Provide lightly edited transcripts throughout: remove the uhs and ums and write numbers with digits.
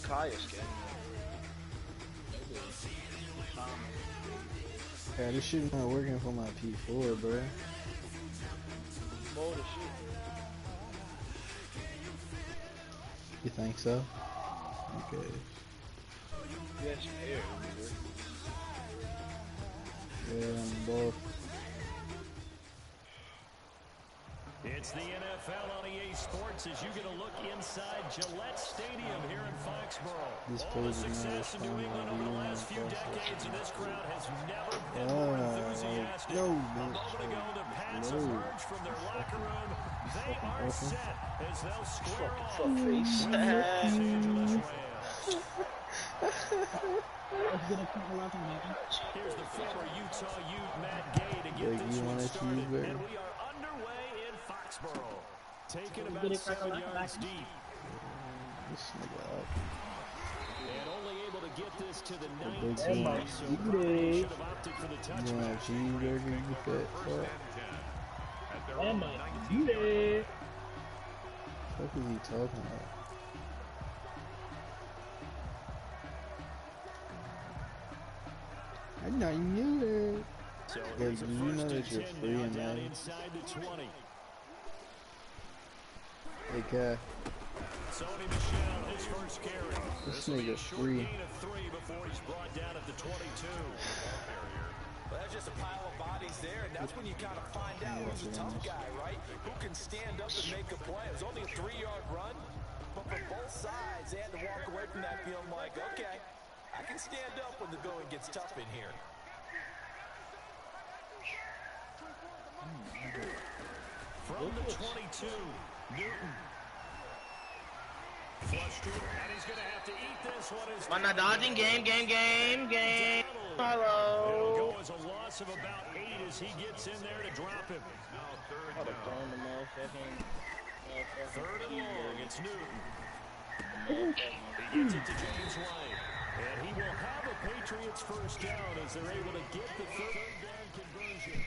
Kaya skin. Yeah, this shit not working for my P4, bro. Mode of shit. You think so? Okay. Yes, air. Yeah, I'm both. It's the NFL on EA Sports as you get a look inside Gillette Stadium here in Foxborough. All the success in New England over the last few decades, and this crowd has never been more enthusiastic. A moment ago, the Pats emerged from their locker room. They are set as they'll square off with the Los Angeles Rams. Here's the former Utah Ute, Matt Gay, to get this one started, and we are underway in Foxborough. Taken about 7 yards deep. And only able to get this to the 19, so probably should have opted for the touchback. What is he talking about? I know you knew that. So yeah, you know that you're free in that. Inside the 20. Hey, Cat. Sony Michel, his first carry. This nigga free. Gain of 3 before he's brought down at the 22. Well, that's just a pile of bodies there, and that's when you kind of find out who's a tough guy, right? Who can stand up and make a play. It was only a 3-yard run, but for both sides, they had to walk away from that feeling like, okay, I can stand up when the going gets tough in here. From the 22, Newton. Flushed, and he's going to have to eat this one. Why not dodging? Game. Hello. It'll go as a loss of about 8 as he gets in there to drop him. Third and long, it's Newton. He gets it to James White. And he will have a Patriots first down as they're able to get the third down conversion.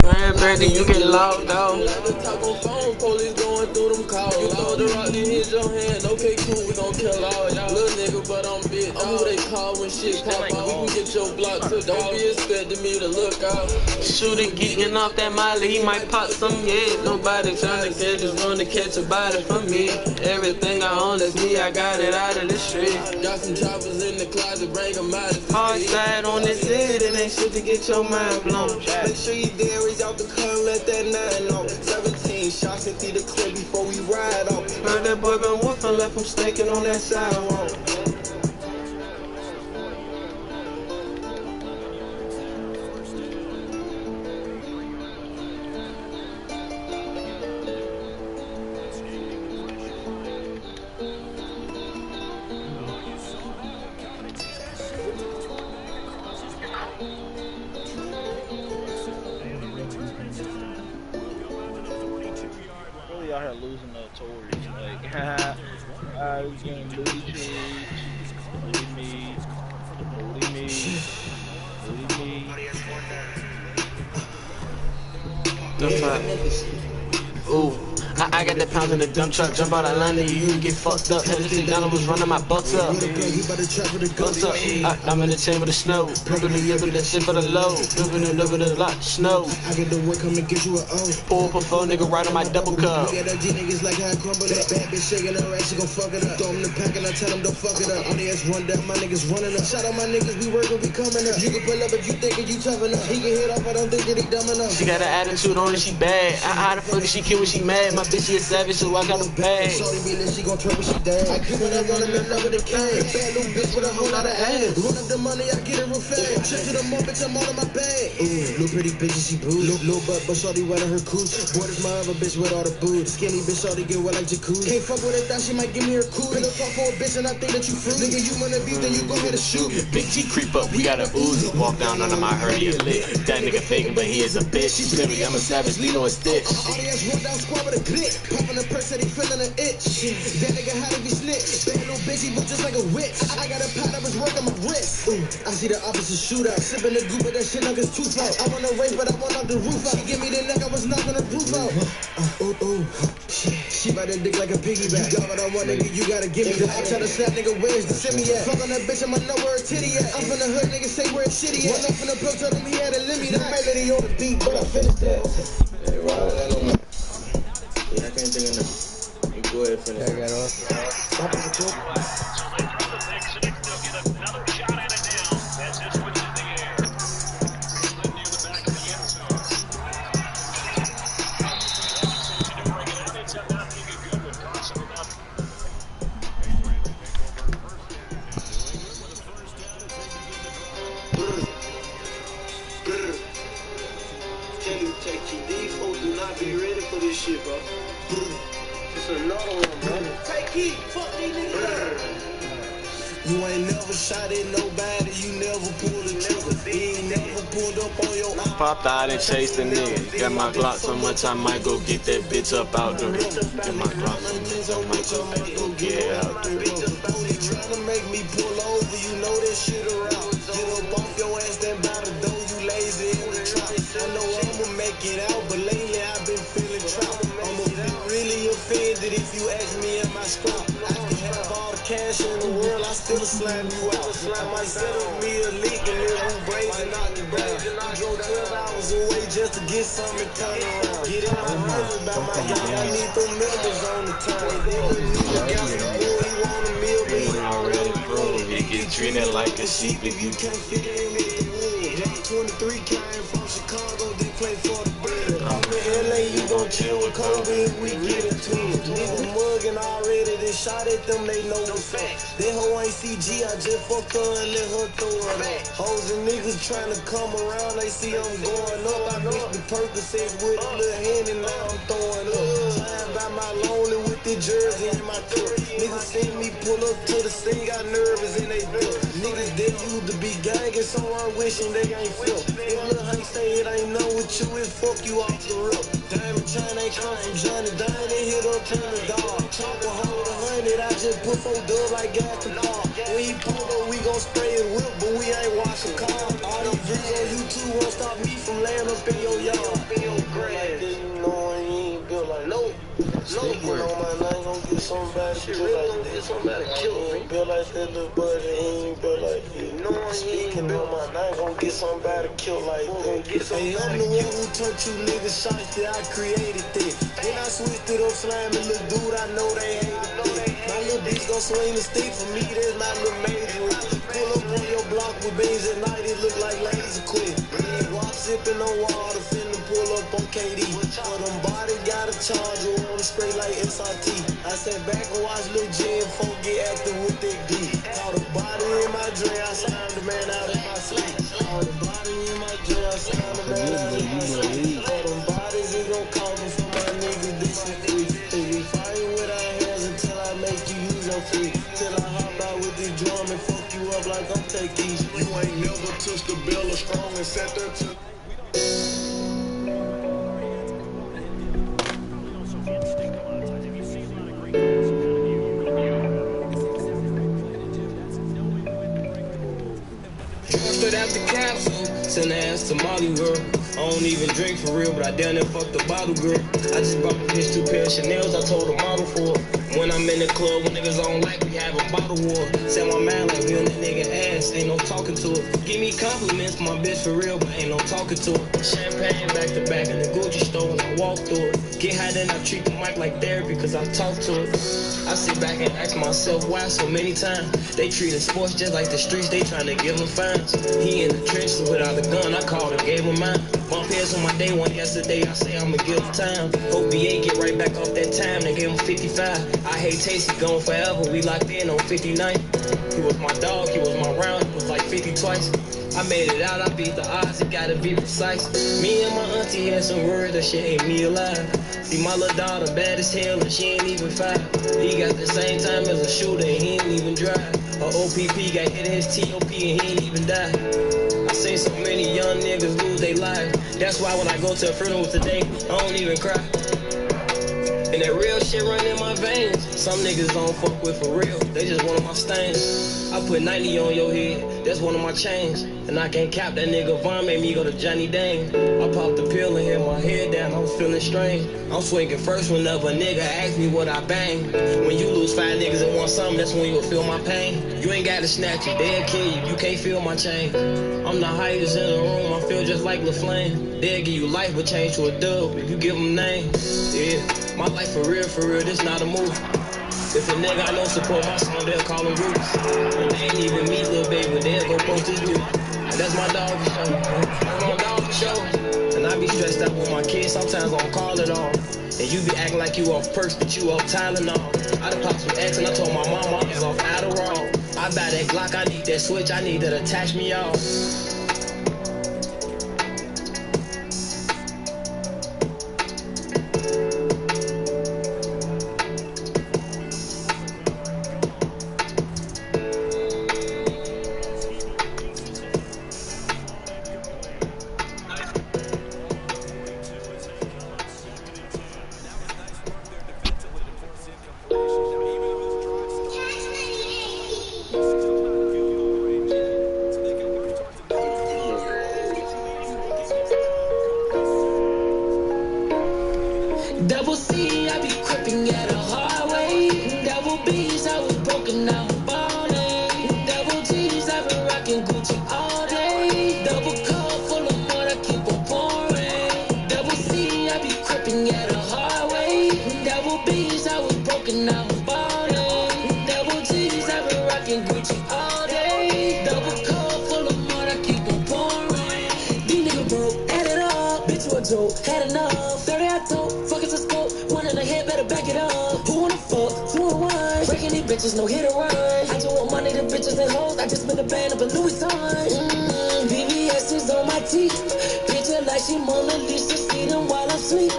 Man, Brandon, you get locked out. Like the top on phone, police going through them calls. You throw the rock, then hit your hand. Okay, cool, we gon' kill all y'all. Little nigga, but I'm big. I'm who they call when shit pop out. We can get your block took. Don't be expecting me to look out. Shooter getting off that molly, he might pop some, yeah. Nobody trying to catch us, run to catch a body from me. Everything I own is me, I got it out of the street. Got some choppers in the closet, bring them out of the street. Hard side on this head, it ain't shit to get your mind blown. Make sure you there. Out the car and let that 9 off. 17 shots empty the clip before we ride off. Heard that boy been wolfing, left him staking on that sidewalk. Out here losing the Tories, like, this game booty cheese, booty me. The fuck? Ooh. I got that pounds in the dump truck, jump out of line and you get fucked up. Had to sit down, I was running my bucks up. Bucks up, I'm in the chamber of the snow. Pumping the yip that shit for the low. Moving it over the lot, snow. I get the work, come and get you an O. Pull up a phone, nigga, right on my double cup. Yeah, that G niggas like how I crumble that. Bad bitch shaking her ass, she gon' fuck it up. Throw them the pack and I tell them don't fuck it up. On the ass run down, my niggas running up. Shout out my niggas, we working, we coming up. You can pull up if you thinkin' you tough enough. He can hit off, I don't think that he dumb enough. She got an attitude on it, she bad. How the fuck is she cute when she mad? My bitch, she a savage, so I got a bag. Shorty be lit, she gon' twerk when she dance. I keep it up on the love of the cash. Bad little bitch with a whole lot of ass. Run up the money, I get it real fast. Check to the moment, I'm all in my bag. Ooh, little pretty bitch, she booty. Little butt, but shorty wearing her cooch. Boy, this my other bitch with all the boots. Skinny bitch, shorty get wet like jacuzzi. Can't fuck with her, thought she might give me her cool. Been a talk for a bitch and I think that you fruit. Nigga, you wanna beef, then you go ahead and shoot. Big G creep up, we got a Uzi. Walk down under my hernia lit. That nigga faking, but he is a bitch. She's scary, I'm a savage, Lino is thick. Audience run down squad with a click. Popping a perk, said he feeling an itch. That nigga how to be snitch. Bad little bitch, he look just like a witch. I got a pot that was working my wrist. Ooh, I see the opposite shootout. Sipping the goop, but that shit knock his tooth out. I wanna race, but I want off the roof out. She give me the neck, I was knocking the roof out. She ride that dick like a piggyback. You got what I want, nigga, you gotta give me that. I try to slap, nigga, where's the send me at? Fuck on that bitch, I'ma know where her titty at. I'm from the hood, nigga, say where his shitty at. One up in the pro, tell him he had a limit. The melody on the beat, but I finished that. Hey, Rod, I don't know. Yeah, I can't think of nothing. You go ahead and finish. I got off. Stop it, So they throw the pick six. They'll get another shot at it now as this one's in the air. Near the back of the end zone. To bring it in, it's not being a good one. Cost them enough. Take you. These folks do not be ready for this shit, bro. It's another one, bro. Take heat. Fuck these niggas. You ain't never shot at nobody. You never pulled a trigger. You ain't never pulled up on your eye. Popped out and chased the nigga. Got my Glock so much I might go get that bitch up out the river. Got my Glock so much I might go get it out the river. Only trying to make me pull over. You know that shit around. Get up off your ass, then by the door. You lazy in the trap. I know I'ma make it out, but lately I've been feeling trapped. I'ma be really offended if you ask me in my scrap. I can have all the cash in the world, I still slam you out. I might settle me a leak and then I'm brazen out the down. I drove 12 hours away just to get something to turn around. Get in my room about my guy, I need them members on the time. He want a meal, but he already proved. It get treated like a sheep if you Can't fit in with the wood. 23 came from Chicago, they play for the bread. I'm in LA, you gon' chill with Kobe if we get into it. Niggas mugging already, they shot at them, they know the facts. That hoe ain't CG, I just fucked her and let her throw it up. Hoes and niggas trying to come around, they see I'm going up. I mixed the Percocet with a little hand and now I'm throwing up. Flying by my lonely with the jersey in my cup. Niggas seen me pull up to the scene, got nervous and they built. Niggas that used to be gangin', so I'm wishing they ain't felt. If Lil Hank say it ain't know with you, it fuck you off the rip. Diamond chain ain't come from Johnny Dine, they hit up in the dog. Chopper hold 100, I just put 4 dub like gas and bar. When he pull up, we gon' spray it whip, but we ain't washing cars. All these views on YouTube won't stop me from laying up in your yard. In your grass. Like this, you know, he ain't built like no. Sneaking on my name, gon' get somebody killed like this. Somebody killed me. Built like that little buddy, he ain't built like this. Speaking on my name, gon' get somebody killed like this. Hey, I'm the one who taught you niggas shots that I created this. Then I switched it up, slamming little dude, I know they hated this. My little bitch gon' swing the stick for me, that's my little major. Pull up on your block with beans at night, it look like ladies quit. Walk sipping on water, finna pull up on KD. For them body got a charger, on the straight like SRT. I sat back and watched Lil J and folk get active with that D. Caught a body in my dream, I signed the man out of my sleep. Caught a body in my dream, I signed the man out of my sleep. All them bodies is gon' call me for my niggas, this is free. We fighting with our hands until I make you use your feet. Till I hop out with this drum and fuck you up like I'm take these. You ain't never touched the bill of strong and sat there to. Straight out the capsule, send her ass to Molly girl. I don't even drink for real, but I down there fuck the bottle girl. I just bought the bitch 2 pair of Chanels, I told the model for it. When I'm in the club, when niggas don't like, we have a bottle war. Say my man like we on that nigga ass, ain't no talking to her. Give me compliments, my bitch for real, but ain't no talking to her. Champagne back to back in the Gucci store when I walk through it. Get high then I treat the mic like therapy, cause I talk to it. I sit back and ask myself why so many times. They treating sports just like the streets, they trying to give them fines. He in the trenches without a gun, I called and gave him mine. Bump heads on my day one yesterday, I say I'ma give him time. Hope BA get right back off that time, they gave him 55. I hate Tasty, gone forever, we locked in on 59. He was my dog, he was my round, he was like 50 twice. I made it out, I beat the odds, it gotta be precise. Me and my auntie had some words, that shit ain't me alive. See my little daughter bad as hell and she ain't even 5. He got the same time as a shooter and he ain't even drive. A OPP got hit in his TOP and he ain't even die. I seen so many young niggas lose their lives. That's why when I go to a funeral today, I don't even cry. And that real shit run in my veins. Some niggas don't fuck with for real, they just one of my stains. I put 90 on your head, that's one of my chains. And I can't cap that nigga Vaughn made me go to Johnny Dane. I popped the pill and hit my head down, I'm feeling strange. I'm swinging first whenever a nigga asks me what I bang. When you lose 5 niggas and want something, that's when you'll feel my pain. You ain't got to snatch it, they'll kill you, you can't feel my chain. I'm the highest in the room, I feel just like LaFlame. They'll give you life but change to a dub if you give them name. Yeah, my life for real, this not a movie. If a nigga I know support my song, they'll call him Roots. And they ain't even meet Lil Baby, they'll go post his music. That's my dog for sure. That's my dog for sure. And I be stressed out with my kids, sometimes I'll call it off. And you be acting like you off perks, but you off Tylenol. I done popped some X and I told my mama I was off Adderall. I buy that Glock, I need that switch, I need that attach me off. Double C, I be crippin' at a highway. Double B's, I was broken out ballin'. Double G's, I been rockin' Gucci all day. Double cup full of mud, I keep on pouring. Double C, I be crippin' at a highway. Double B's, I was broken out ballin'. Double G's, I been rockin' Gucci all day. Double cup full of mud, I keep on pouring. These niggas broke, add it up, bitch you a joke, had enough. 30 I told. Better back it up. Who wanna fuck? 2 and 1. Breaking these bitches, no hit or run. I just want money to bitches and hoes. I just spent a band up in Louis Vuitton. BBS is on my teeth. Picture like she Mona Lisa, see them while I'm asleep.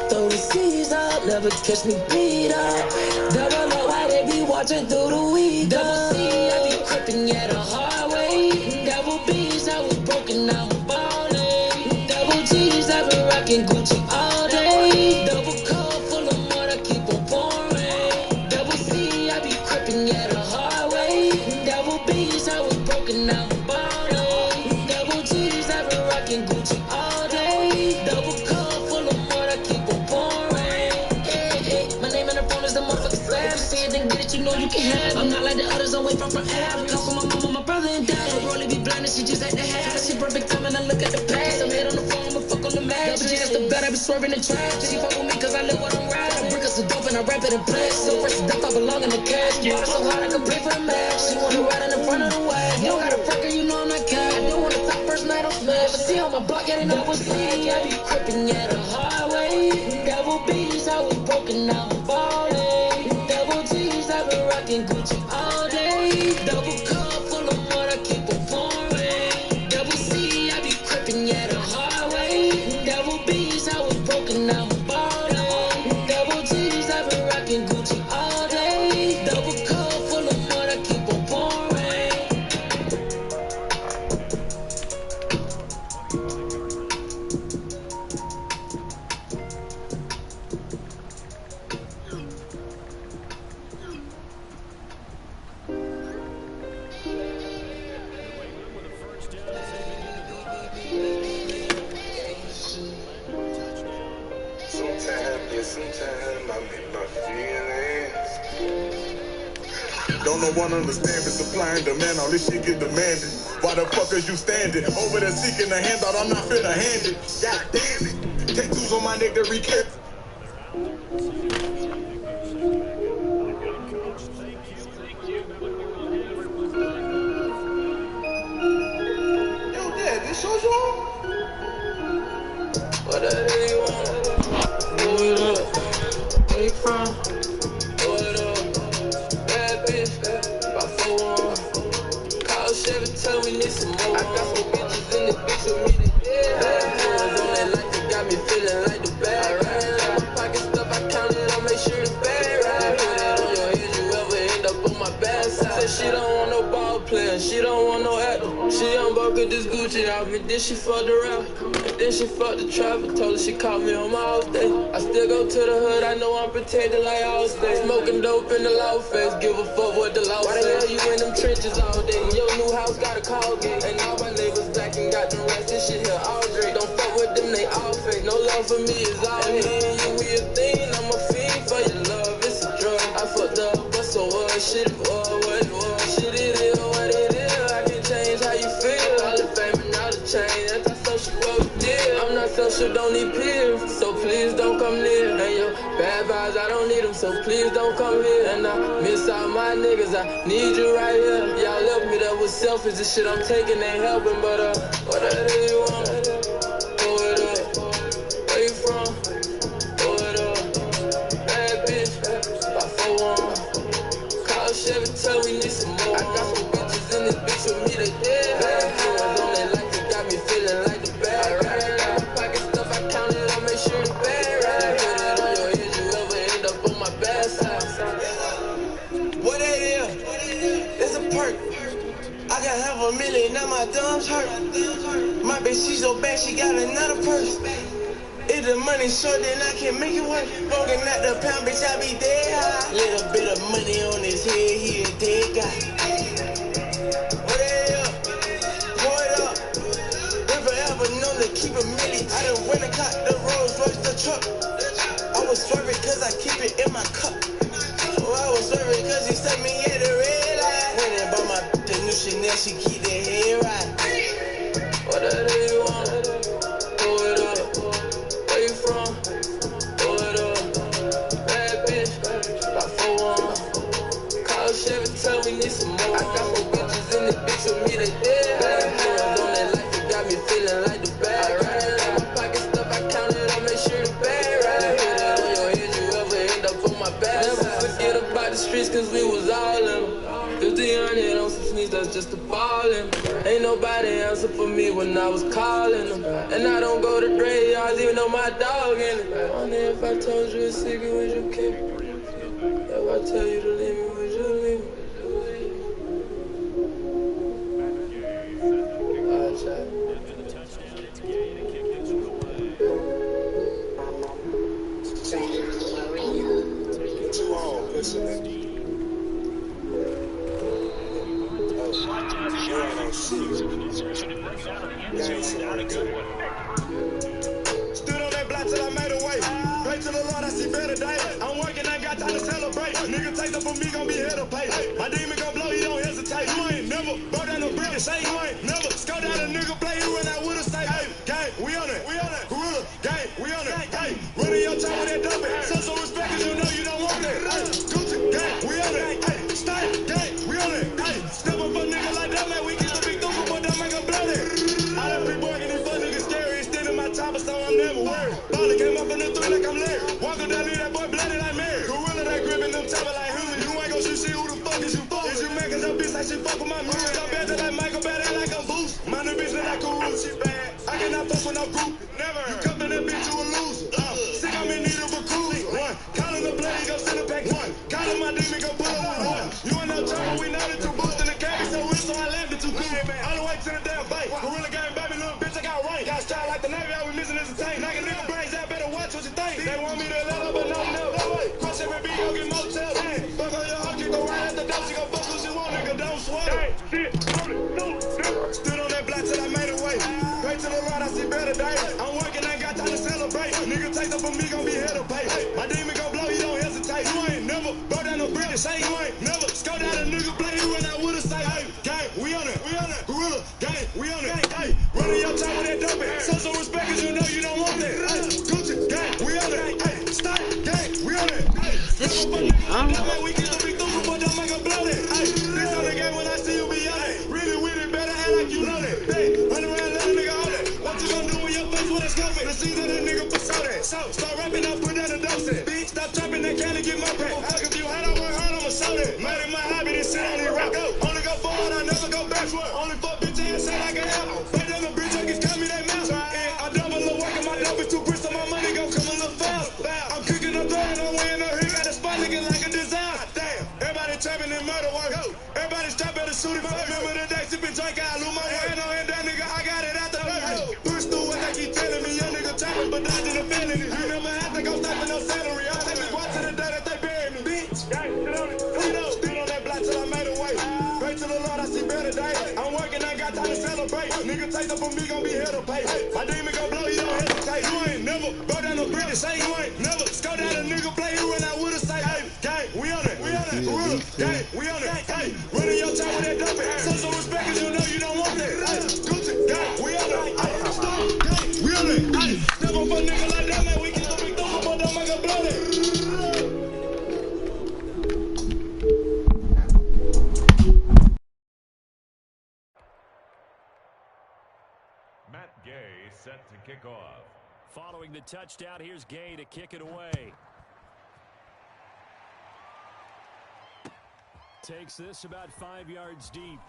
Throw the C's up, never catch me beat up. Double O, why they be watching through the weed? Double C, I be crippin' at a highway. Double B's, I was broken out ballin'. Double G's, I been rockin' Gucci all day. Double cup full of mud, I keep on pouring. Double C, I be crippin' at a highway. Double B's, I was broken out ballin'. Double G's, I been rockin' Gucci all day. Double cup full of mud, I keep on pouring. Hey, hey, my name in the phone is the motherfucking slab. See it, then get it, you know you can have it. I'm not like the others, I'm way from forever. Come for my mama, my brother and dad. Her rollie be blind and she just had to have it. She perfect time and I look at the past. I'm head on the phone, but fuck on the match. Double G, that's the bet, I be swerving the trash. She fuck with me cause I live what I'm riding. I bring us the dope and I rap it in place. So first death, I belong in the cash. Bought so hard I could pay for the match. She wanna ride in the front of the wagon. You don't got a freaker, you know I'm not cat. I don't wanna top first night on smash. But see on my block, ain't enough with C. I be crippin' at a highway. Double B's, I was broken out ballin'. Double G's, I been rockin' Gucci all day. Double cup full of mud, I keep on pouring. Double C, I be crippin' at a highway. Double B's, I was broken out ballin'. Double G's, I been rockin' Gucci all day. Double cup full of mud, I keep on pouring. Sometimes I'm in my feelings. Don't no one understand, but supply and demand, all this shit get demanded. Why the fuck is you standing over there seeking a handout? I'm not finna hand it. God damn it. Tattoos on my neck to recap. Yo, Dad, this show's wrong? What the hell you want? Blow it up. Where you from? Blow it up. Bad bitch, about 4-1. Call Chevy, tell me need some more. I got some bitches in the bitch with me today. Bad boys on that light, they got me feeling like the bad. Right? My pocket stuff, I count it, I'll make sure it's bad. Right? Put it on your head, you ever end up on my bad side. Said she don't want no ball player, she don't want no actor. She on board with this Gucci, I called me, then she fucked around. And then she fucked the trapper, told her she caught me on my off day. I still go to the hood, I know I'm protected like all day. Smoking dope in the law face, give a fuck what the law say. Why the hell you in them trenches all day? Your new house got a call gate. And all my neighbors back and got them rats, this shit here all Drake. Don't fuck with them, they all fake. No love for me is all hate. And you we a thing, I'm a fiend for your love, it's a drug. I fucked up, but so what? Shit it was, what it was. Shit it is, what it is. I can change how you feel. All the fame and all the change, that's how social what we did. I'm not social, don't need peers, so please don't come near. And your bad vibes, I don't need them, so please don't come here. And I miss all my niggas, I need you right here. Y'all left me, that was selfish, the shit I'm taking ain't helping. But whatever you want, throw it up. Where you from? Throw it up. Bad bitch, about 4-1. Call Chevy, tell we need some more. I got some bitches in this bitch with me, they dead. Bad feelings on they like it, got me feeling like the bad. Right in my pocket stuff, I count it, I'll make sure it's bad. Right, put it on your head, you ever end up on my bad side. What it is? It's a perk. I got $500,000, now my thumbs hurt. My bitch, she so bad, she got another purse. If the money short, then I can make it work. Broken at the pound, bitch, I be dead high. Little bit of money on his head, he a dead guy. What it is? Pour it up. Been forever known to keep a milli. I done went and caught the Rolls Royce, the truck. I was swerving cause I keep it in my cup. Oh, I was swerving cause he set me at the red light. Went and bought my the new Chanel, she keep the head right. Whatever you want, throw it up. Where you from? Throw it up. Bad bitch, about 4-1. Call Chevy, tell we need some more. I got some bitches in this bitch with me, they dead. Bad feelings on that life, it got me feeling like the bad. Right in my pocket stuff, I count it, I make sure the bad. Right, put it on your head, you ever end up on my back. Never forget about the streets, cause we was all in them. 50 on some sneaks, that's just a ballin'. Ain't nobody answer for me when I was calling them. And I don't go to graveyards, even though my dog in it. Only if I told you a secret, would you keep it? If I tell you to leave me, would you leave me? Too long, listen. Stood on that block till I made a way. Pray to the Lord, I see better days. I'm working, I got time to celebrate. Nigga take up for me, gon' be here to pay. My demon gon' blow, he don't hesitate. You ain't never broke down no British, say you ain't never scored down a nigga play, he run out with a say. Hey, gang, we on it, Gorilla, gang, we on it. Hey, running your time with that dumping. Show some respect, cause you know you don't want that. Hey, Gucci, gang, we on it. Hey, Style, gang, we on it. Hey, step up a nigga like that, man, we get the big duper, but that make a bloody. All that free boy, these fuck niggas scary, extending my top, so I'm never worried. Ballin' came up in the three like I'm Larry. Walking down, leave that boy bloody like Mary. Gorilla, that gripping them top like Hulu. You ain't gon' shoot shit, who the fuck is you for? Is you mad cause that bitch like she fuck with my music? I'm bad like Michael, bad like I'm Boost. My new bitch look like Kuru, she bad. I cannot fuck with no group, never. You come to that bitch, you a loser. Sick, I'm in need of a coolie. One, callin' the bloody, go send a pack. One, callin' my demon, go pull up with one. You ain't no trouble, we know that you boostin' the cabin, so real, so I laughed at you cool. All the way to the damn bite. Gorilla gang, baby, little bitch, I got rank. Got style like the Navy, all we missing is a tank. Like a nigga brains out, better watch what you think. They want me to let up, but no, no. Cross every beat, go get motel. Fuck on your hoe, go right at the door, she gon' fuck who she want, nigga, don't sweat. Stood on that block till I made a way. Pray to the Lord, I see better days. I'm working, I got time to celebrate. Nigga take up for me, gon' be here to pay. My demon gon' blow, he don't hesitate. You ain't never broke down no British, say you ain't never scored down a nigga play, he run out with a say. Hey, gang, we on it, Gorilla, gang, we on it. Hey, running your time with that dumping. Show some respect, cause you know you don't want that. Hey, Gucci, gang, we on it. Hey, Style, gang, we on it. Hey, that way we get the big duper, but don't make a bloody. Hey, this on the game when I see you be on it. Really with it, better act like you know that. Hey, run around, let a nigga hold it. What you gon' do with your face with a scope it? The season that nigga for so that. So, start rapping up, put down a dose it. Bitch, stop trapping that can and get my pay. Fuck if you hate, I work hard, I'ma show that. Made it my hobby, this shit only rock. Only go forward, I never go backward. Only fuck bitch and say like an apple. Right down the bridge, I can call me that mouse. I double the work and my double two bricks, so my money gon' come a little fast. I'm kicking up throwing, I'm weighing up here, got a spot looking like a design. Damn, everybody trapping in murder work. Everybody strapped at the shooting. Remember the day, sipping drink, I lose my way. No hand down, nigga, I got it out the hell pay. My demon gon' blow, he don't hesitate. You ain't never go down no brick and say you ain't never score down a nigga play. He run out with a say, hey, gang, we on it, gang, we on it, hey, running your time with that dumpy. Show some respect 'cause you know you don't want that. Hey, Gucci, gang, we on it, hey, stop, gang, we on it, hey, step up a nigga like that, man, we get the big dog, but don't make a blow that. Matt Gay set to kick off. Following the touchdown, here's Gay to kick it away. Takes this about 5 yards deep.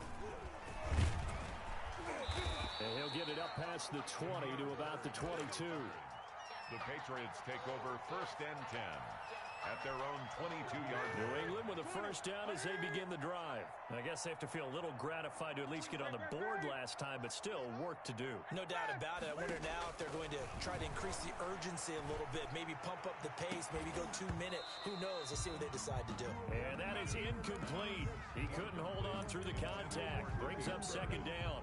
And he'll get it up past the 20 to about the 22. The Patriots take over 1st and 10 at their own 22-yard line. New England with a first down as they begin the drive. I guess they have to feel a little gratified to at least get on the board last time, but still work to do. No doubt about it. I wonder now if they're going to try to increase the urgency a little bit, maybe pump up the pace, maybe go 2 minute. Who knows? Let's see what they decide to do. And that is incomplete. He couldn't hold on through the contact. Brings up 2nd down.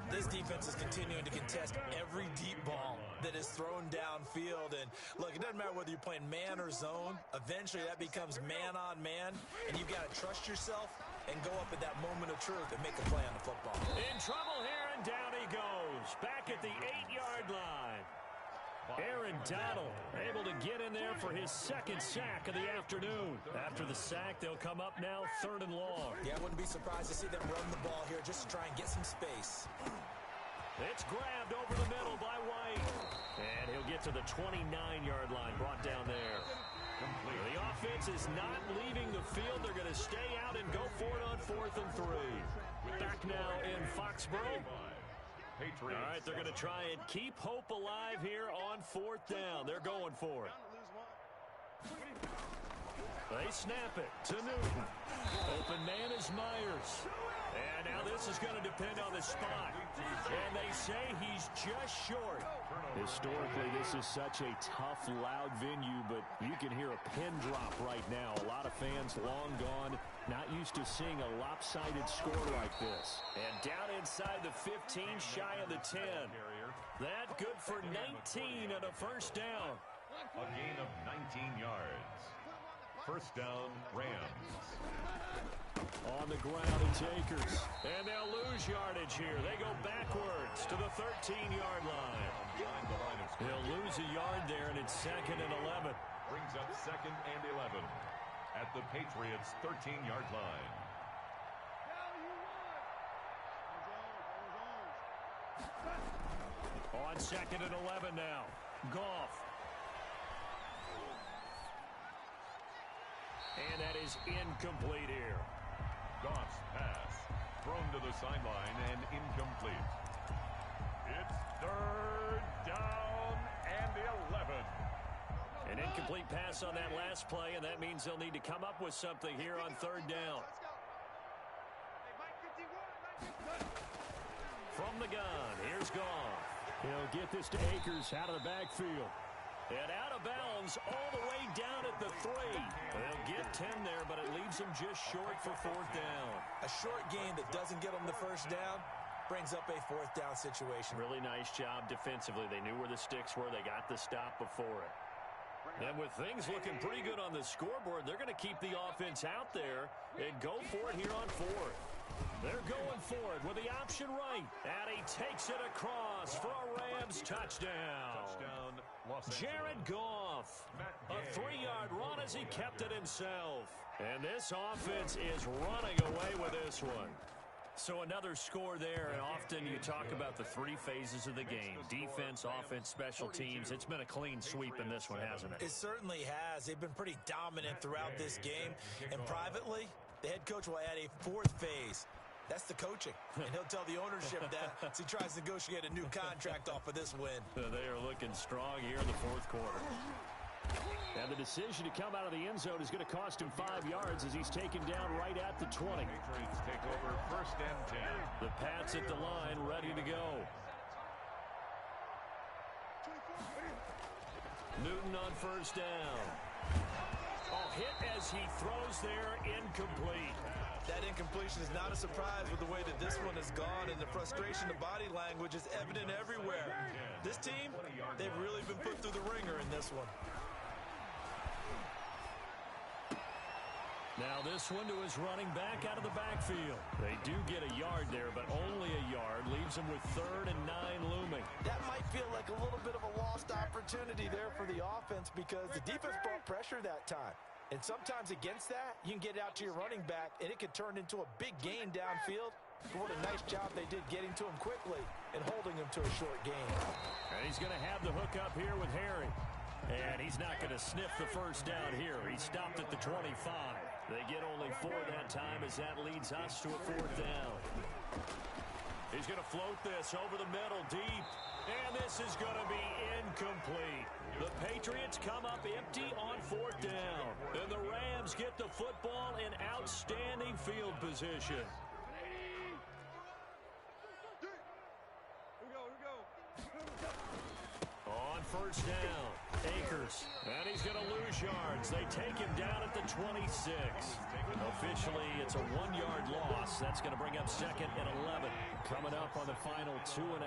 This defense is continuing to contest every deep ball that is thrown downfield. And look, it doesn't matter whether you're playing man or zone. Eventually, that becomes man on man. And you've got to trust yourself and go up at that moment of truth and make a play on the football. In trouble here, and down he goes. Back at the 8-yard line. Aaron Donald able to get in there for his 2nd sack of the afternoon. After the sack, they'll come up now 3rd and long. Yeah, I wouldn't be surprised to see them run the ball here just to try and get some space. It's grabbed over the middle by White. And he'll get to the 29-yard line, brought down there. The offense is not leaving the field. They're going to stay out and go for it on 4th and 3. Back now in Foxborough. All right, they're going to try and keep hope alive here on 4th down. They're going for it. They snap it to Newton. Open man is Myers. And now this is going to depend on the spot. And they say he's just short. Historically, this is such a tough, loud venue, but you can hear a pin drop right now. A lot of fans long gone, not used to seeing a lopsided score like this. And down inside the 15, shy of the 10. That good for 19 and a first down. A gain of 19 yards. First down, Rams. On the ground, it's Akers. And they'll lose yardage here. They go backwards to the 13-yard line. They'll lose a yard there, and it's 2nd and 11. Brings up 2nd and 11 at the Patriots' 13-yard line. On 2nd and 11 now. Goff. And that is incomplete here. Goff's pass thrown to the sideline and incomplete. It's 3rd down and 11. An incomplete pass on that last play, and that means they'll need to come up with something here on 3rd down. From the gun, here's Goff. He'll get this to Akers out of the backfield. And out of bounds all the way down at the 3. They'll get 10 there, but it leaves them just short for 4th down. A short gain that doesn't get them the first down brings up a 4th down situation. Really nice job defensively. They knew where the sticks were. They got the stop before it. And with things looking pretty good on the scoreboard, they're going to keep the offense out there and go for it here on 4th. They're going for it with the option right. And he takes it across for a Rams touchdown. Jared Goff. A 3-yard run as he kept it himself. And this offense is running away with this one. So another score there, and often you talk about the 3 phases of the game. Defense, offense, special teams. It's been a clean sweep in this one, hasn't it? It certainly has. They've been pretty dominant throughout this game. And privately, the head coach will add a 4th phase. That's the coaching. And he'll tell the ownership that as he tries to negotiate a new contract off of this win. They are looking strong here in the 4th quarter. And the decision to come out of the end zone is going to cost him 5 yards as he's taken down right at the 20. Patriots take over 1st and 10. The Pats at the line, ready to go. Newton on 1st down. Oh, hit as he throws there, incomplete. That incompletion is not a surprise with the way that this one has gone, and the frustration, the body language is evident everywhere. This team, they've really been put through the ringer in this one. Now this one to his running back out of the backfield. They do get a yard there, but only a yard. Leaves them with 3rd and 9 looming. That might feel like a little bit of a lost opportunity there for the offense because the defense brought pressure that time. And sometimes against that, you can get out to your running back, and it could turn into a big gain downfield. But what a nice job they did getting to him quickly and holding him to a short gain. And he's going to have the hook up here with Harry. And he's not going to sniff the first down here. He stopped at the 25. They get only 4 that time as that leads us to a 4th down. He's going to float this over the middle deep. And this is going to be incomplete. The Patriots come up empty on 4th down. And the Rams get the football in outstanding field position. On 1st down, Akers, and he's going to lose yards. They take him down at the 26. Officially, it's a 1-yard loss. That's going to bring up 2nd and 11. Coming up on the final 2.5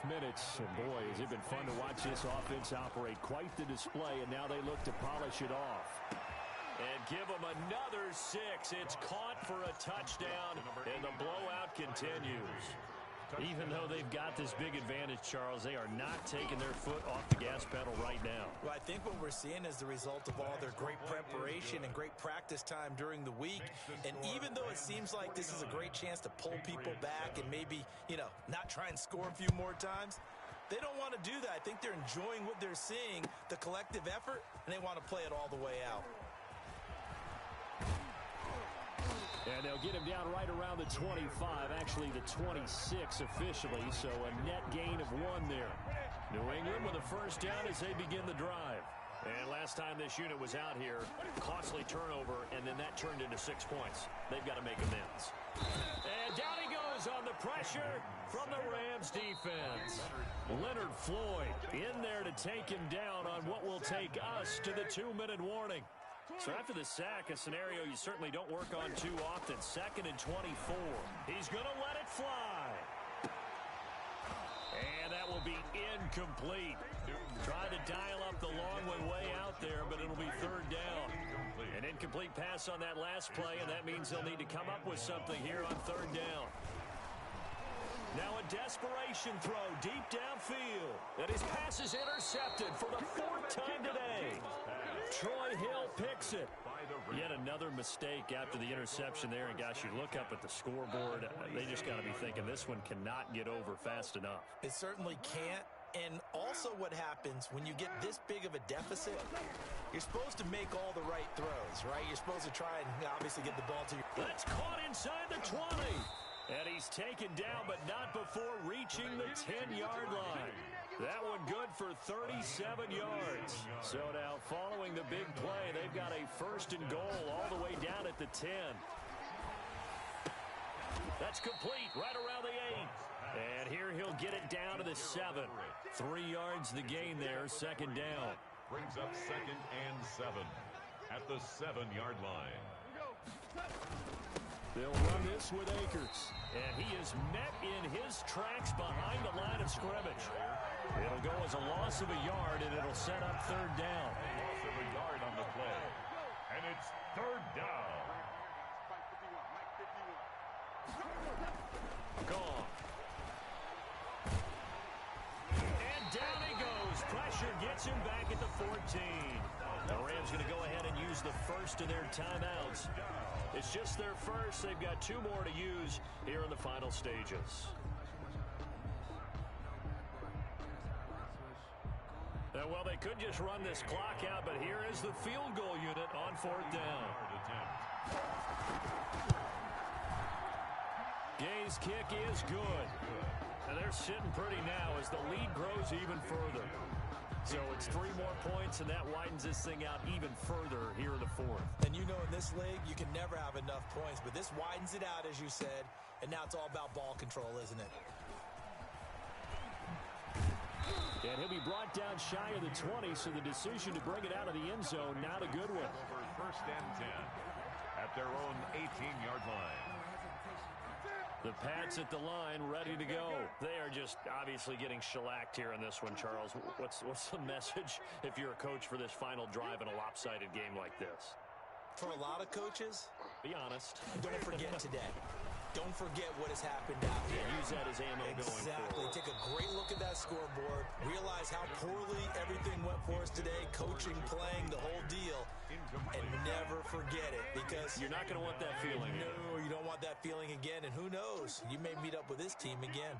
minutes. And boy, has it been fun to watch this offense operate. Quite the display, and now they look to polish it off. And give them another 6. It's caught for a touchdown, and the blowout continues. Even though they've got this big advantage, Charles, they are not taking their foot off the gas pedal right now. Well, I think what we're seeing is the result of all their great preparation and great practice time during the week. And even though it seems like this is a great chance to pull people back and maybe, not try and score a few more times, they don't want to do that. I think they're enjoying what they're seeing, the collective effort, and they want to play it all the way out. And they'll get him down right around the 25, actually the 26 officially, so a net gain of 1 there. New England with a 1st down as they begin the drive. And last time this unit was out here, costly turnover, and then that turned into 6 points. They've got to make amends. And down he goes on the pressure from the Rams defense. Leonard Floyd in there to take him down on what will take us to the 2-minute warning. So after the sack, a scenario you certainly don't work on too often. 2nd and 24. He's going to let it fly. And that will be incomplete. Try to dial up the long way out there, but it'll be 3rd down. An incomplete pass on that last play, and that means they'll need to come up with something here on 3rd down. Now a desperation throw deep downfield. And his pass is intercepted for the 4th time today. Troy Hill picks it. Yet another mistake after the interception there. And, gosh, you look up at the scoreboard, they just got to be thinking this one cannot get over fast enough. It certainly can't. And also what happens when you get this big of a deficit, you're supposed to make all the right throws, right? You're supposed to try and obviously get the ball to your... That's caught inside the 20. And he's taken down, but not before reaching the 10-yard line. That one good for 37 yards. So now following the big play, they've got a 1st and goal all the way down at the 10. That's complete right around the 8. And here he'll get it down to the 7. 3 yards the gain there, 2nd down. Brings up 2nd and 7 at the 7-yard line. They'll run this with Akers. And he is met in his tracks behind the line of scrimmage. It'll go as a loss of a yard, and it'll set up 3rd down. Loss of a yard on the play. And it's 3rd down. Gone. And down he goes. Pressure gets him back at the 14. The Rams going to go ahead and use the first of their timeouts. It's just their first. They've got 2 more to use here in the final stages. Well, they could just run this clock out, but here is the field goal unit on 4th down. Gay's kick is good. And they're sitting pretty now as the lead grows even further. So it's 3 more points, and that widens this thing out even further here in the 4th. And you know in this league, you can never have enough points, but this widens it out, as you said, and now it's all about ball control, isn't it? And he'll be brought down shy of the 20, so the decision to bring it out of the end zone, not a good one. Over 1st and 10 at their own 18-yard line. The Pats at the line, ready to go. They are just obviously getting shellacked here in this one, Charles. What's the message if you're a coach for this final drive in a lopsided game like this? For a lot of coaches, be honest. Don't forget today. Don't forget what has happened out here. Use that as ammo going forward. Exactly. Take a great look at that scoreboard. Realize how poorly everything went for us today. Coaching, playing, the whole deal. And never forget it, because you're not going to want that feeling. No, you don't want that feeling again. And who knows? You may meet up with this team again.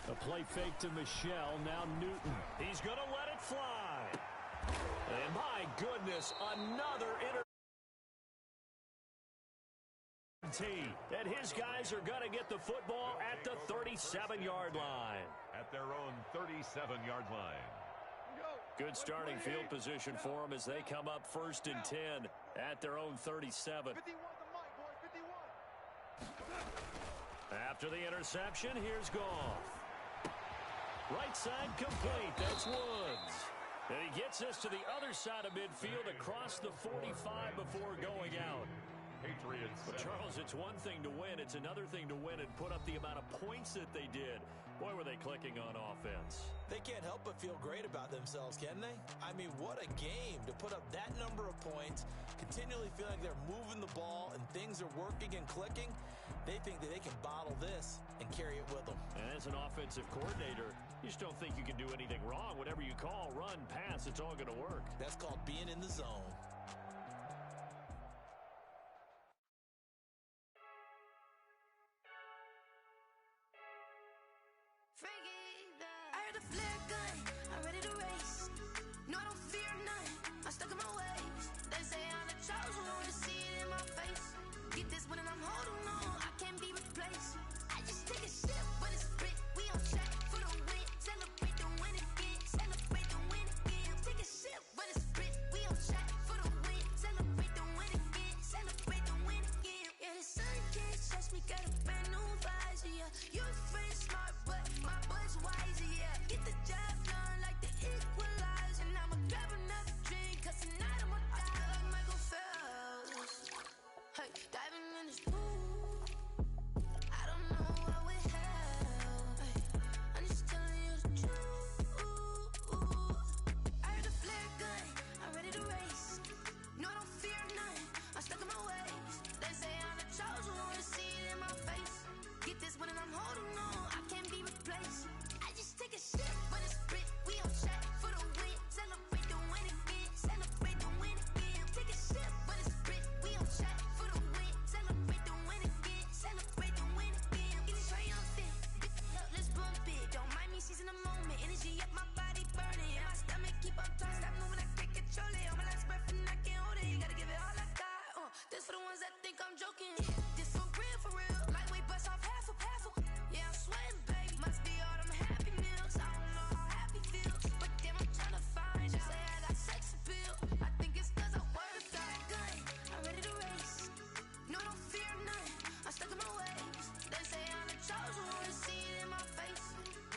A play fake to Michelle. Now Newton. He's going to let it fly. And my goodness, another and his guys are going to get the football at the 37-yard line. At their own 37-yard line. Good starting field position for them as they come up 1st and 10 at their own 37. After the interception, here's Goff. Right side complete. That's Woods. And he gets us to the other side of midfield across the 45 before going out. Patriots. But Charles, it's one thing to win. It's another thing to win and put up the amount of points that they did. Boy, were they clicking on offense. They can't help but feel great about themselves, can they? I mean, what a game to put up that number of points, continually feeling they're moving the ball and things are working and clicking. They think that they can bottle this and carry it with them. And as an offensive coordinator, you just don't think you can do anything wrong. Whatever you call, run, pass, it's all going to work. That's called being in the zone. I heard a flare gun, I'm ready to race. No, I don't fear none, I'm stuck in my ways. They say I'm the chosen one, to see it in my face. Get this one and I'm holding on, I can't be replaced. I just take a sip, but it's split, we on track for the win. Celebrate the win again, celebrate the win again. Take a sip, but it's split, we on track for the win. Celebrate the win again, celebrate the win again. Yeah, the sun can't touch me, got a brand new visor, yeah. You friend smart, but my bud's wiser, yeah. Get the job done like the equalizer. And I'ma grab another drink, cause tonight I'ma die like Michael Phelps. Hey, diving in this pool, I don't know what would help. Hey, I'm just telling you the truth. I heard a flare gun, I'm ready to race. No, I don't fear none, I'm stuck in my ways. They say I'm the chosen one, to see it in my face. Get this one and I'm holding on, I can't be replaced. I just take a sip, but it's split, we on track for the win. Celebrate the win again, celebrate the win again. Take a sip, but it's split, we on track for the win. Celebrate the win again, celebrate the win again. Get it triumphant, let's bump it. Don't mind me seizing the moment, energy up my body burning. My stomach keep up trying, stop moving, I can't control it. On my last breath and I can't hold it, you gotta give it all I got. This for the ones that think I'm joking. This for real, lightweight bust off half a paddle. Yeah, I'm sweating, baby, must be all them happy meals. I don't know how happy feels, but damn, I'm trying to find out. Say I got sex appeal, I think it's cause I work got gun, I'm ready to race. No, don't fear none, I'm stuck in my ways. They say I'm the chosen one, to see it in my face.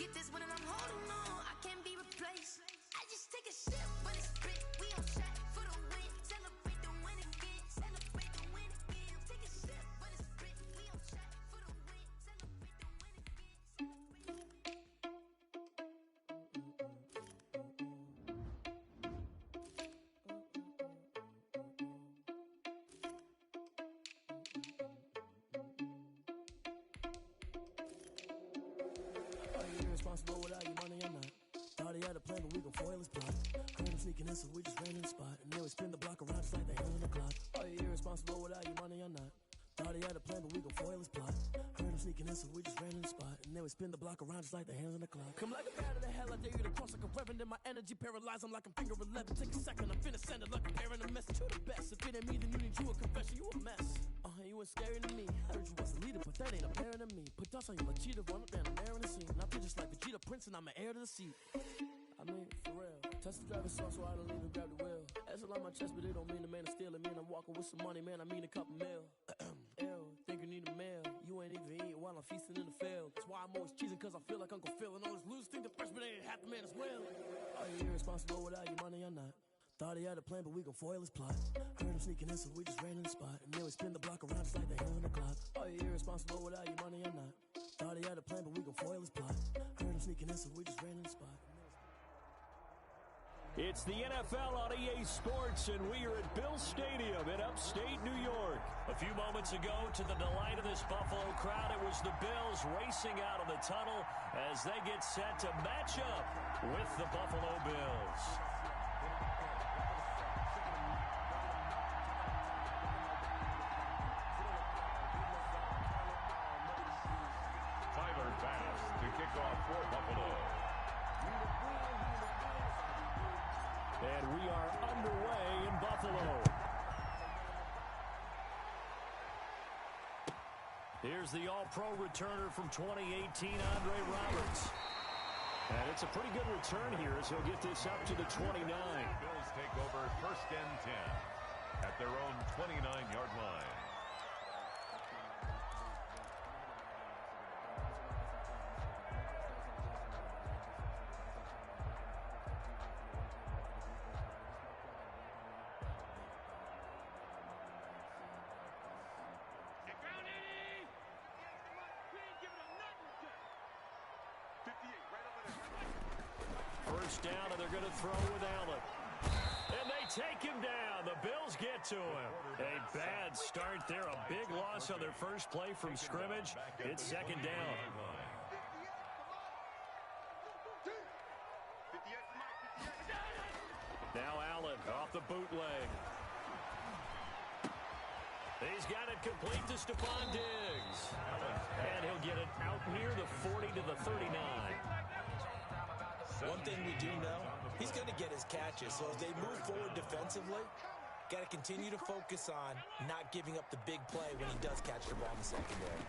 Get this one and I'm holding on, I can't be replaced. I just take a sip, but it's split, we on track for the win. Celebrate the win again, celebrate the win again. Take a sip, but it's split, we on track for the win. Celebrate the win again, celebrate the Are you irresponsible without your money or not? Thought he had a plan, but we gon' foil his plot. Heard him sneaking in, so we just ran in the spot. And then we spin the block around just like the hands on the clock. Are you irresponsible without your money or not? Thought he had a plan, but we gon' foil his plot. Heard him sneaking in, so we just ran in the spot. And then we spin the block around just like the hands on the clock. Come like a bat of the hell, I dare you to cross like a reverend. And my energy paralyzed, I'm like I'm finger 11. Take a second, I'm finna send it like a parent, a message to the best. If it ain't me, then you need you a confession, you a mess. You ain't scary to me. Heard you was a leader, but that ain't apparent to me. Put dust on you like cheetah, run up down the air in the scene. And I feel just like Vegeta Prince, and I'm an heir to the seat. I mean, for real. Touch the driver's side, so I don't even grab the wheel. That's a lot on my chest, but it don't mean the man is stealing. Mean I'm walking with some money, man, I mean a couple mil. Ew, think you need a mail. can't even eat while I'm feasting in the field. That's why I'm always cheesing, cause I feel like Uncle Phil. And all this losers think the freshman ain't half the man as well. Are you irresponsible without your money or not? Thought he had a plan, but we gon' foil his plot. Heard him sneaking in, so we just ran in the spot. And then we spin the block around just like the hell in the clock. Are you irresponsible without your money or not? Thought he had a plan, but we gon' foil his plot. Heard him sneaking in, so we just ran in the spot. It's the NFL on EA Sports, and we are at Bill Stadium in upstate New York. A few moments ago, to the delight of this Buffalo crowd, it was the Bills racing out of the tunnel as they get set to match up with the Buffalo Bills. Tyler Bass to kick off for Buffalo. And we are underway in Buffalo. Here's the All-Pro returner from 2018, Andre Roberts. And it's a pretty good return here as he'll get this up to the 29. Bills take over 1st and 10 at their own 29-yard line. First down, and they're going to throw with Allen. And they take him down. The Bills get to him. A bad start there. A big loss on their first play from scrimmage. It's 2nd down. Now Allen off the bootleg. He's got it complete to Stephon Diggs. And he'll get it out near the 40 to the 39. One thing we do know, he's going to get his catches. So as they move forward defensively, got to continue to focus on not giving up the big play when he does catch the ball in the secondary.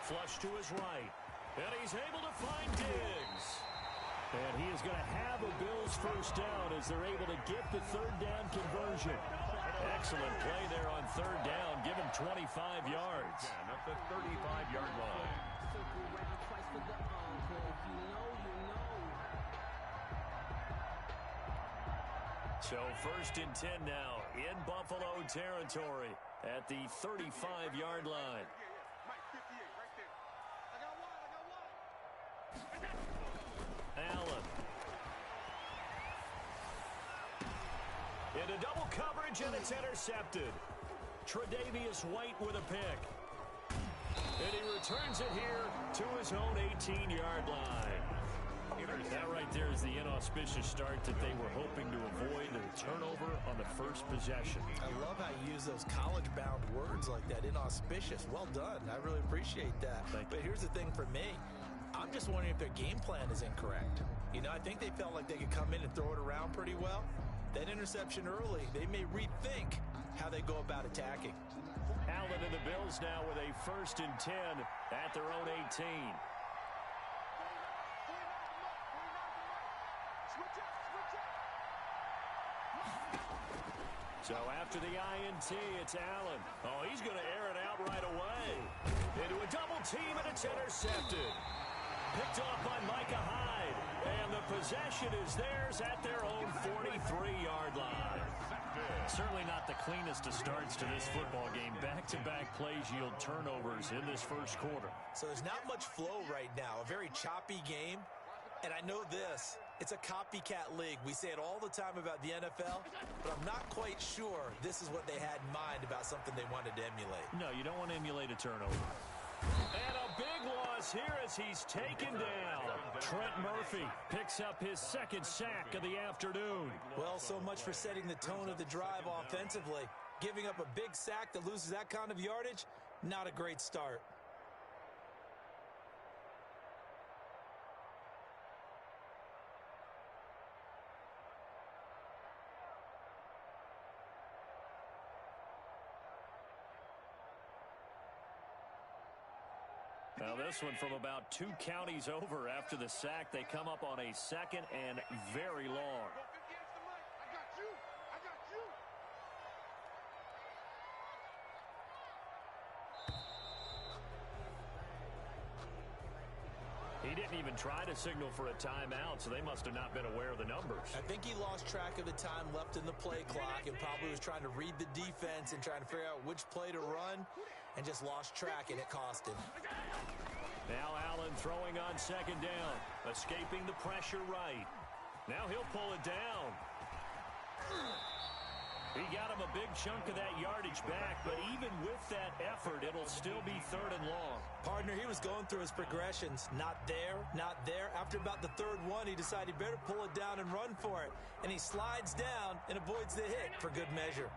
Flush to his right. And he's able to find Diggs. And he is going to have a Bills first down as they're able to get the 3rd down conversion. Excellent play there on 3rd down. Give him 25 yards. At the 35-yard line. So 1st and 10 now in Buffalo territory at the 35-yard line. Allen. Into double coverage, and it's intercepted. Tre'Davious White with a pick. And he returns it here to his own 18-yard line. That right there is the inauspicious start that they were hoping to avoid, a turnover on the first possession. I love how you use those college-bound words like that, inauspicious. Well done. I really appreciate that. But here's the thing for me. I'm just wondering if their game plan is incorrect. You know, I think they felt like they could come in and throw it around pretty well. That interception early, they may rethink how they go about attacking. Allen and the Bills now with a 1st and 10 at their own 18. So after the INT, it's Allen. Oh, he's going to air it out right away. Into a double team, and it's intercepted. Picked off by Micah Hyde. And the possession is theirs at their own 43-yard line. Certainly not the cleanest of starts to this football game. Back-to-back plays yield turnovers in this first quarter. So there's not much flow right now. A very choppy game. And I know this. It's a copycat league. We say it all the time about the NFL, but I'm not quite sure this is what they had in mind about something they wanted to emulate. No, you don't want to emulate a turnover. And a big loss here as he's taken down. Trent Murphy picks up his 2nd sack of the afternoon. Well, so much for setting the tone of the drive offensively. Giving up a big sack that loses that kind of yardage, not a great start. Now this one from about 2 counties over after the sack. They come up on a 2nd and very long. He didn't even try to signal for a timeout, so they must have not been aware of the numbers. I think he lost track of the time left in the play clock and probably was trying to read the defense and trying to figure out which play to run and just lost track, and it cost him. Now Allen throwing on second down, escaping the pressure right. Now he'll pull it down. He got him a big chunk of that yardage back, but even with that effort, it'll still be 3rd and long. Partner, he was going through his progressions. Not there, not there. After about the 3rd one, he decided he better pull it down and run for it. And he slides down and avoids the hit for good measure.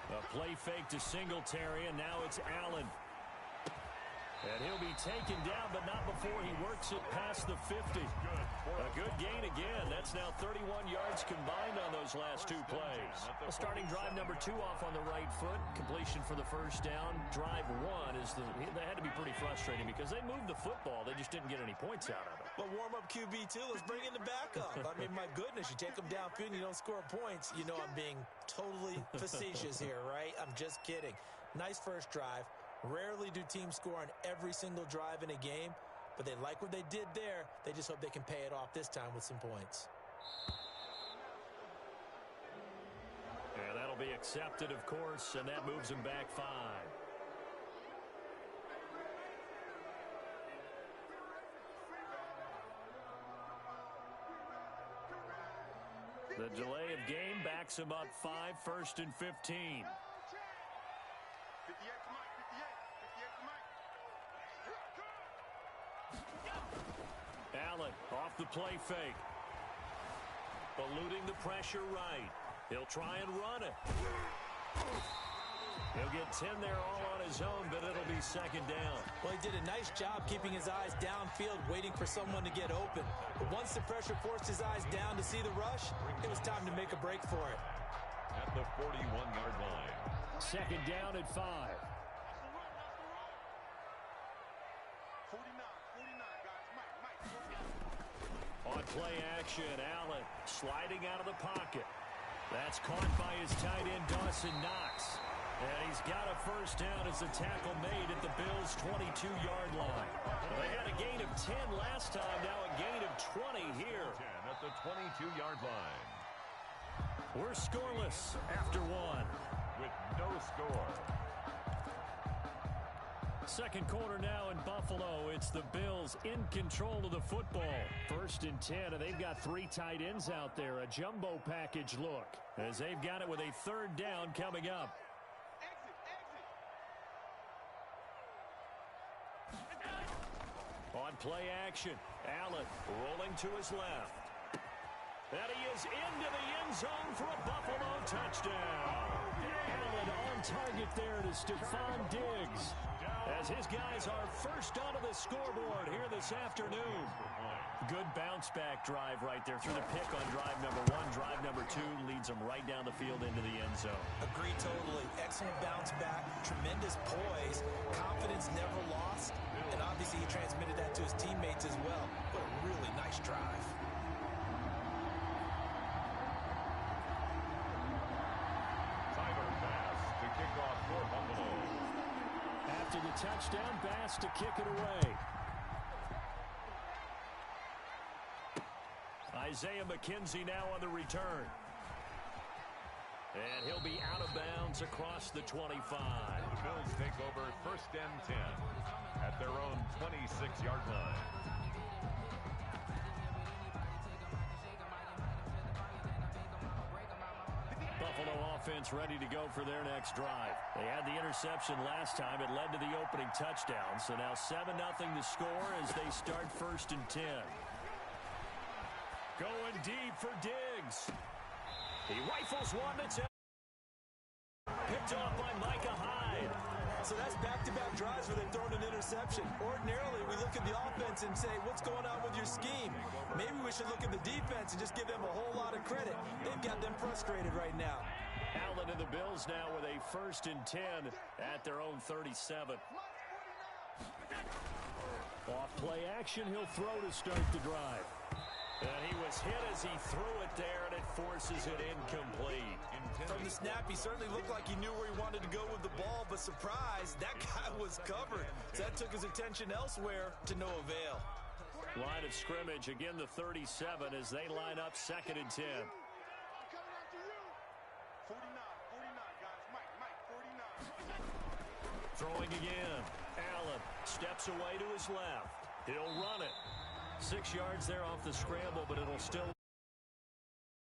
A play fake to Singletary, and now it's Allen. And he'll be taken down, but not before he works it past the 50. A good gain again. That's now 31 yards combined on those last 2 plays. Starting drive number 2 off on the right foot. Completion for the first down. Drive 1 is they had to be pretty frustrating because they moved the football. They just didn't get any points out of it. But warm-up QB2, let's bring in the backup. I mean, my goodness, you take them downfield and you don't score points. You know I'm being totally facetious here, right? I'm just kidding. Nice first drive. Rarely do teams score on every single drive in a game, but they like what they did there. They just hope they can pay it off this time with some points. Yeah, that'll be accepted, of course, and that moves them back 5. The delay of game backs him up 5, 1st and 15. Allen off the play fake. Eluding the pressure right. He'll try and run it. He'll get 10 there all on his own, but it'll be 2nd down. Well, he did a nice job keeping his eyes downfield, waiting for someone to get open. But once the pressure forced his eyes down to see the rush, it was time to make a break for it. At the 41-yard line. 2nd down at 5. On play action, Allen sliding out of the pocket. That's caught by his tight end, Dawson Knox. And he's got a first down as the tackle made at the Bills' 22-yard line. They had a gain of 10 last time, now a gain of 20 here. 10 at the 22-yard line. We're scoreless after 1. With no score. Second quarter now in Buffalo. It's the Bills in control of the football. 1st and 10, and they've got 3 tight ends out there. A jumbo package look as they've got it with a 3rd down coming up. On play action, Allen rolling to his left. And he is into the end zone for a Buffalo touchdown. Allen on target there to Stephon Diggs, as his guys are first onto the scoreboard here this afternoon. Good bounce-back drive right there through the pick on drive number 1. Drive number 2 leads them right down the field into the end zone. Agree totally. Excellent bounce-back, tremendous poise, confidence never lost, and obviously he transmitted that to his teammates as well. What a really nice drive. Tyler Bass to kick off for Buffalo. After the touchdown, Bass to kick it away. Isaiah McKenzie now on the return. And he'll be out of bounds across the 25. The Bills take over 1st and 10 at their own 26-yard line. Buffalo offense ready to go for their next drive. They had the interception last time. It led to the opening touchdown. So now 7-0 to score as they start 1st and 10. Going deep for Diggs. He rifles one that's picked off by Micah Hyde. So that's back-to-back drives where they've thrown an interception. Ordinarily, we look at the offense and say, what's going on with your scheme? Maybe we should look at the defense and just give them a whole lot of credit. They've got them frustrated right now. Allen and the Bills now with a 1st and 10 at their own 37. Off play action, he'll throw to start the drive. And he was hit as he threw it there, and it forces it incomplete. From the snap, he certainly looked like he knew where he wanted to go with the ball, but surprise, that guy was covered. So that took his attention elsewhere to no avail. Line of scrimmage, again the 37 as they line up 2nd and 10. 49, guys. Mike, 49. Throwing again. Allen steps away to his left. He'll run it. 6 yards there off the scramble, but it'll still